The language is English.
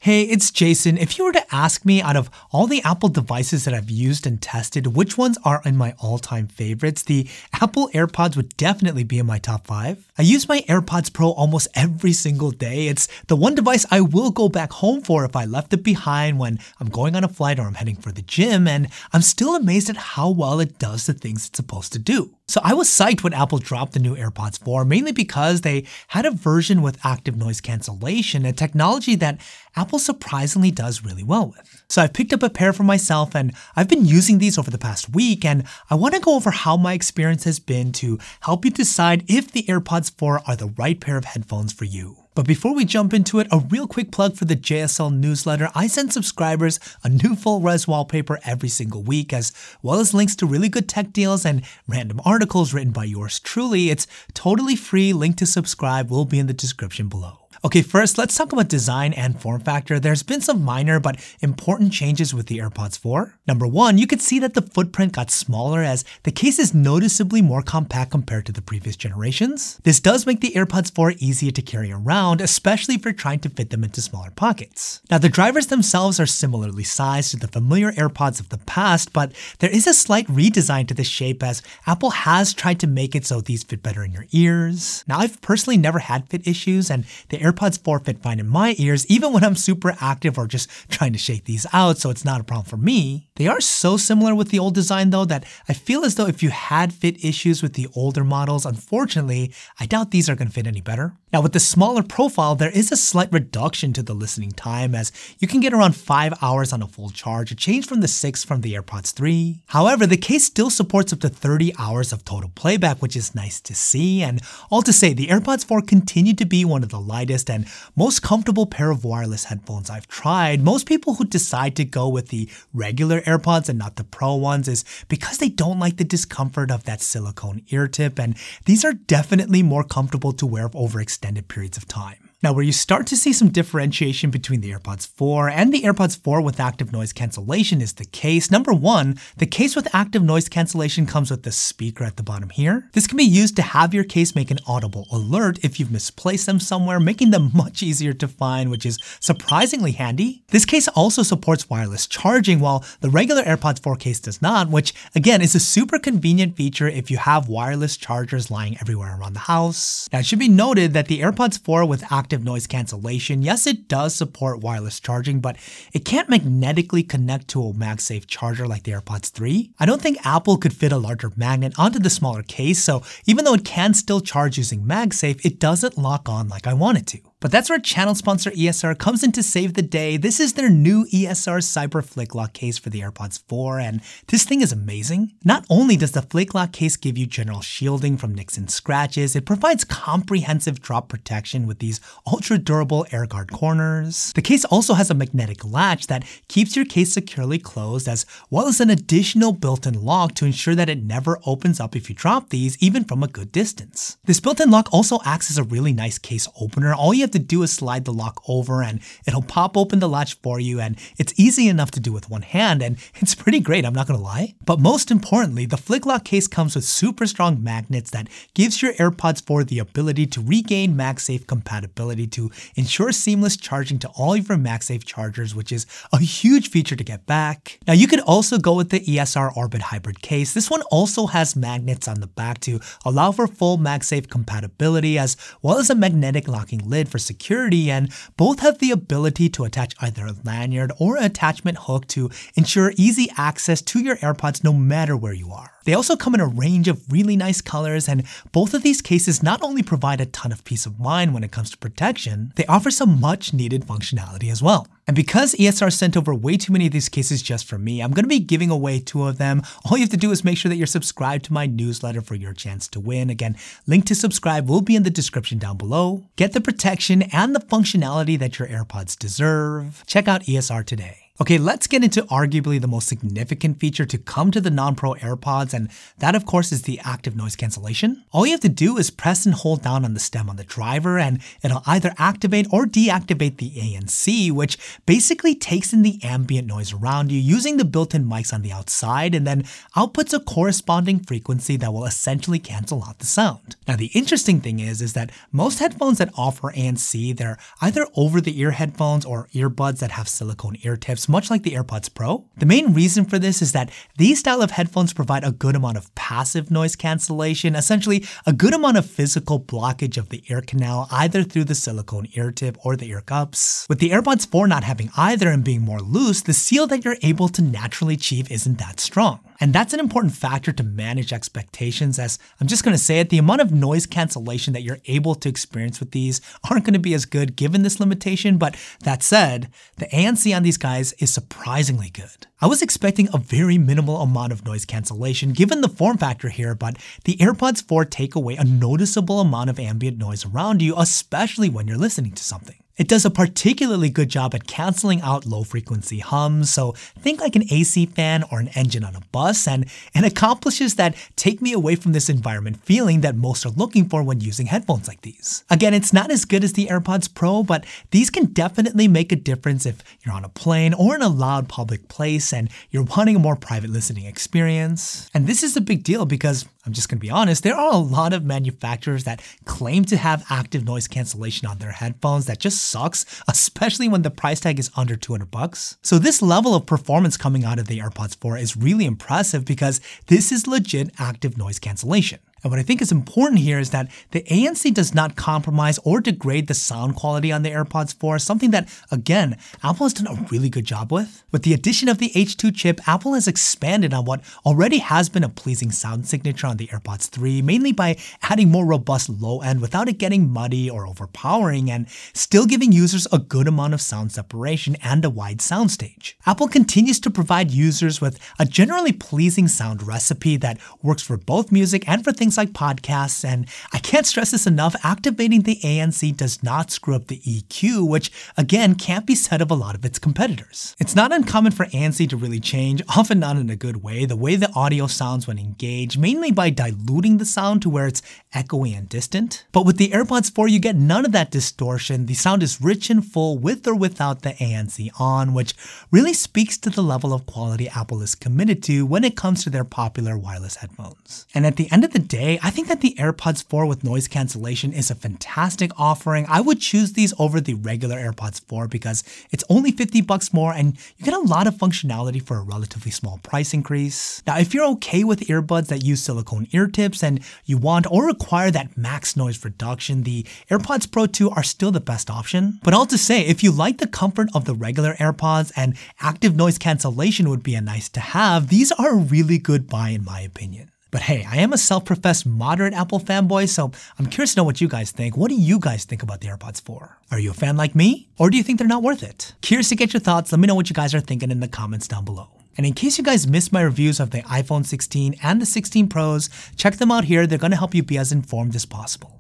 Hey, it's Jason. If you were to ask me out of all the Apple devices that I've used and tested, which ones are in my all-time favorites, the Apple AirPods would definitely be in my top 5. I use my AirPods Pro almost every single day. It's the one device I will go back home for if I left it behind when I'm going on a flight or I'm heading for the gym, and I'm still amazed at how well it does the things it's supposed to do. So I was psyched when Apple dropped the new AirPods 4, mainly because they had a version with active noise cancellation, a technology that Apple surprisingly does really well with. So I've picked up a pair for myself and I've been using these over the past week, and I want to go over how my experience has been to help you decide if the AirPods 4 are the right pair of headphones for you. But before we jump into it, a real quick plug for the JSL newsletter. I send subscribers a new full-res wallpaper every single week, as well as links to really good tech deals and random articles written by yours truly. It's totally free. Link to subscribe will be in the description below. Okay, first, let's talk about design and form factor. There's been some minor but important changes with the AirPods 4. Number one, you could see that the footprint got smaller as the case is noticeably more compact compared to the previous generations. This does make the AirPods 4 easier to carry around, especially if you're trying to fit them into smaller pockets. Now, the drivers themselves are similarly sized to the familiar AirPods of the past, but there is a slight redesign to the shape as Apple has tried to make it so these fit better in your ears. Now, I've personally never had fit issues, and the AirPods 4 fit fine in my ears, even when I'm super active or just trying to shake these out, so it's not a problem for me. They are so similar with the old design though that I feel as though if you had fit issues with the older models, unfortunately, I doubt these are going to fit any better. Now, with the smaller profile, there is a slight reduction to the listening time, as you can get around 5 hours on a full charge, a change from the 6 from the AirPods 3. However, the case still supports up to 30 hours of total playback, which is nice to see. And all to say, the AirPods 4 continue to be one of the lightest and most comfortable pair of wireless headphones I've tried. Most people who decide to go with the regular AirPods and not the Pro ones is because they don't like the discomfort of that silicone ear tip, and these are definitely more comfortable to wear over extended periods of time. Now, where you start to see some differentiation between the AirPods 4 and the AirPods 4 with active noise cancellation is the case. Number one, the case with active noise cancellation comes with the speaker at the bottom here. This can be used to have your case make an audible alert if you've misplaced them somewhere, making them much easier to find, which is surprisingly handy. This case also supports wireless charging, while the regular AirPods 4 case does not, which again is a super convenient feature if you have wireless chargers lying everywhere around the house. Now, it should be noted that the AirPods 4 with active noise cancellation, yes, it does support wireless charging, but it can't magnetically connect to a MagSafe charger like the AirPods 3. I don't think Apple could fit a larger magnet onto the smaller case, so even though it can still charge using MagSafe, it doesn't lock on like I want it to. But that's where channel sponsor ESR comes in to save the day. This is their new ESR Cyber Flick Lock case for the AirPods 4, and this thing is amazing. Not only does the Flick Lock case give you general shielding from nicks and scratches, it provides comprehensive drop protection with these ultra durable air guard corners. The case also has a magnetic latch that keeps your case securely closed, as well as an additional built-in lock to ensure that it never opens up if you drop these, even from a good distance. This built-in lock also acts as a really nice case opener. All you have to do is slide the lock over and it'll pop open the latch for you, and it's easy enough to do with one hand, and it's pretty great, I'm not gonna lie. But most importantly, the Flick Lock case comes with super strong magnets that gives your AirPods 4 the ability to regain MagSafe compatibility to ensure seamless charging to all of your MagSafe chargers, which is a huge feature to get back. Now, you could also go with the ESR Orbit Hybrid case. This one also has magnets on the back to allow for full MagSafe compatibility, as well as a magnetic locking lid for security, and both have the ability to attach either a lanyard or an attachment hook to ensure easy access to your AirPods no matter where you are. They also come in a range of really nice colors, and both of these cases not only provide a ton of peace of mind when it comes to protection, they offer some much needed functionality as well. And because ESR sent over way too many of these cases just for me, I'm going to be giving away 2 of them. All you have to do is make sure that you're subscribed to my newsletter for your chance to win. Again, link to subscribe will be in the description down below. Get the protection and the functionality that your AirPods deserve. Check out ESR today. Okay, let's get into arguably the most significant feature to come to the non-Pro AirPods, and that of course is the active noise cancellation. All you have to do is press and hold down on the stem on the driver, and it'll either activate or deactivate the ANC, which basically takes in the ambient noise around you using the built-in mics on the outside, and then outputs a corresponding frequency that will essentially cancel out the sound. Now the interesting thing is that most headphones that offer ANC, they're either over-the-ear headphones or earbuds that have silicone ear tips, much like the AirPods Pro. The main reason for this is that these style of headphones provide a good amount of passive noise cancellation, essentially a good amount of physical blockage of the ear canal either through the silicone ear tip or the ear cups. With the AirPods 4 not having either and being more loose, the seal that you're able to naturally achieve isn't that strong. And that's an important factor to manage expectations, as I'm just going to say it, the amount of noise cancellation that you're able to experience with these aren't going to be as good given this limitation, but that said, the ANC on these guys is surprisingly good. I was expecting a very minimal amount of noise cancellation given the form factor here, but the AirPods 4 take away a noticeable amount of ambient noise around you, especially when you're listening to something. It does a particularly good job at canceling out low-frequency hums, so think like an AC fan or an engine on a bus, and it accomplishes that take me away from this environment feeling that most are looking for when using headphones like these. Again, it's not as good as the AirPods Pro, but these can definitely make a difference if you're on a plane or in a loud public place and you're wanting a more private listening experience. And this is a big deal because, I'm just going to be honest, there are a lot of manufacturers that claim to have active noise cancellation on their headphones that just sucks, especially when the price tag is under $200. So this level of performance coming out of the AirPods 4 is really impressive because this is legit active noise cancellation. And what I think is important here is that the ANC does not compromise or degrade the sound quality on the AirPods 4, something that, again, Apple has done a really good job with. With the addition of the H2 chip, Apple has expanded on what already has been a pleasing sound signature on the AirPods 3, mainly by adding more robust low end without it getting muddy or overpowering, and still giving users a good amount of sound separation and a wide soundstage. Apple continues to provide users with a generally pleasing sound recipe that works for both music and for things like podcasts, and I can't stress this enough, activating the ANC does not screw up the EQ, which again can't be said of a lot of its competitors. It's not uncommon for ANC to really change, often not in a good way, the way the audio sounds when engaged, mainly by diluting the sound to where it's echoey and distant. But with the AirPods 4, you get none of that distortion. The sound is rich and full with or without the ANC on, which really speaks to the level of quality Apple is committed to when it comes to their popular wireless headphones. And at the end of the day, I think that the AirPods 4 with noise cancellation is a fantastic offering. I would choose these over the regular AirPods 4 because it's only $50 more and you get a lot of functionality for a relatively small price increase. Now, if you're okay with earbuds that use silicone ear tips and you want or require that max noise reduction, the AirPods Pro 2 are still the best option. But all to say, if you like the comfort of the regular AirPods and active noise cancellation would be a nice to have, these are a really good buy in my opinion. But hey, I am a self-professed moderate Apple fanboy, so I'm curious to know what you guys think. What do you guys think about the AirPods 4? Are you a fan like me? Or do you think they're not worth it? Curious to get your thoughts. Let me know what you guys are thinking in the comments down below. And in case you guys missed my reviews of the iPhone 16 and the 16 Pros, check them out here. They're going to help you be as informed as possible.